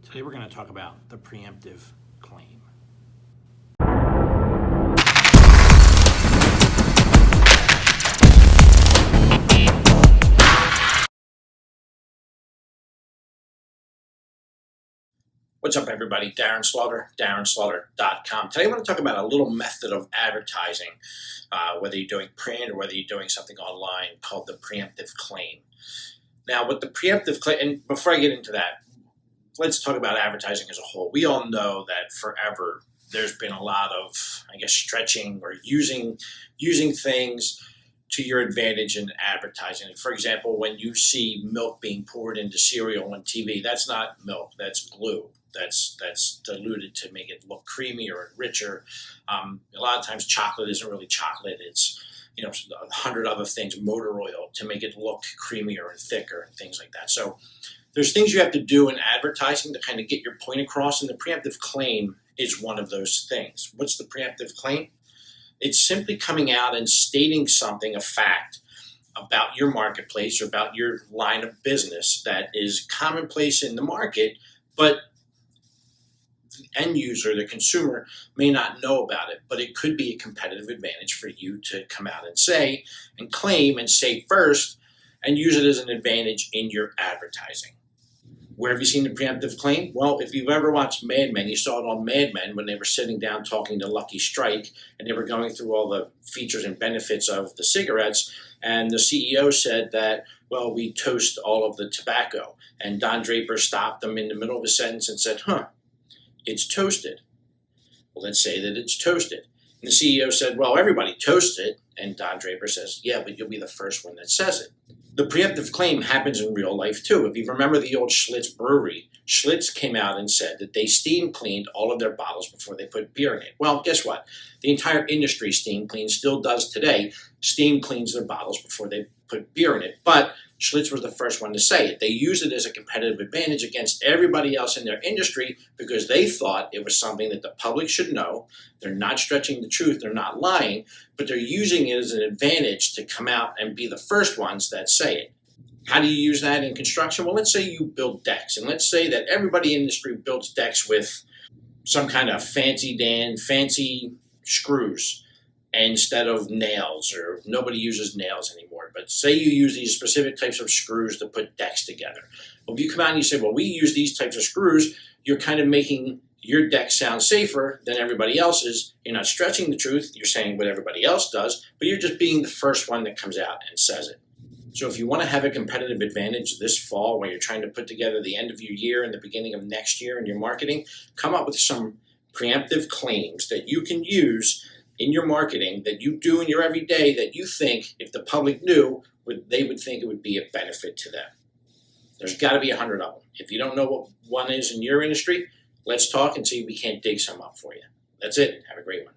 Today we're going to talk about the preemptive claim. What's up, everybody? Darren Slaughter, darrenslaughter.com. Today I want to talk about a little method of advertising, whether you're doing print or whether you're doing something online, called the preemptive claim. Now, with the preemptive claim, and before I get into that, let's talk about advertising as a whole. We all know that forever there's been a lot of, stretching or using things to your advantage in advertising. For example, when you see milk being poured into cereal on TV, that's not milk, that's glue. That's diluted to make it look creamier and richer. A lot of times chocolate isn't really chocolate. It's, 100 other things, motor oil, to make it look creamier and thicker and things like that. So there's things you have to do in advertising to kind of get your point across, and the preemptive claim is one of those things. What's the preemptive claim? It's simply coming out and stating something, a fact, about your marketplace or about your line of business that is commonplace in the market, but the end user, the consumer, may not know about it, but it could be a competitive advantage for you to come out and say and claim and say first and use it as an advantage in your advertising. Where have you seen the preemptive claim? Well, if you've ever watched Mad Men, you saw it on Mad Men when they were sitting down talking to Lucky Strike and they were going through all the features and benefits of the cigarettes. And the CEO said that, well, we toast all of the tobacco. And Don Draper stopped them in the middle of a sentence and said, it's toasted. Well, let's say that it's toasted. And the CEO said, well, everybody toasts it. And Don Draper says, yeah, but you'll be the first one that says it. The preemptive claim happens in real life too. If you remember the old Schlitz brewery, Schlitz came out and said that they steam cleaned all of their bottles before they put beer in it. Well, guess what? The entire industry steam cleans, still does today, steam cleans their bottles before they put beer in it. But Schlitz was the first one to say it. They used it as a competitive advantage against everybody else in their industry because they thought it was something that the public should know. They're not stretching the truth, they're not lying, but they're using it as an advantage to come out and be the first ones that say it. How do you use that in construction? Well, let's say you build decks, and let's say that everybody in the industry builds decks with some kind of fancy screws instead of nails, or nobody uses nails anymore. But say you use these specific types of screws to put decks together. Well, if you come out and you say, well, we use these types of screws, you're kind of making your deck sound safer than everybody else's. You're not stretching the truth. You're saying what everybody else does, but you're just being the first one that comes out and says it. So if you want to have a competitive advantage this fall when you're trying to put together the end of your year and the beginning of next year in your marketing, come up with some preemptive claims that you can use in your marketing that you do in your everyday that you think if the public knew, they would think it would be a benefit to them. There's got to be 100 of them. If you don't know what one is in your industry, let's talk and see if we can't dig some up for you. That's it. Have a great one.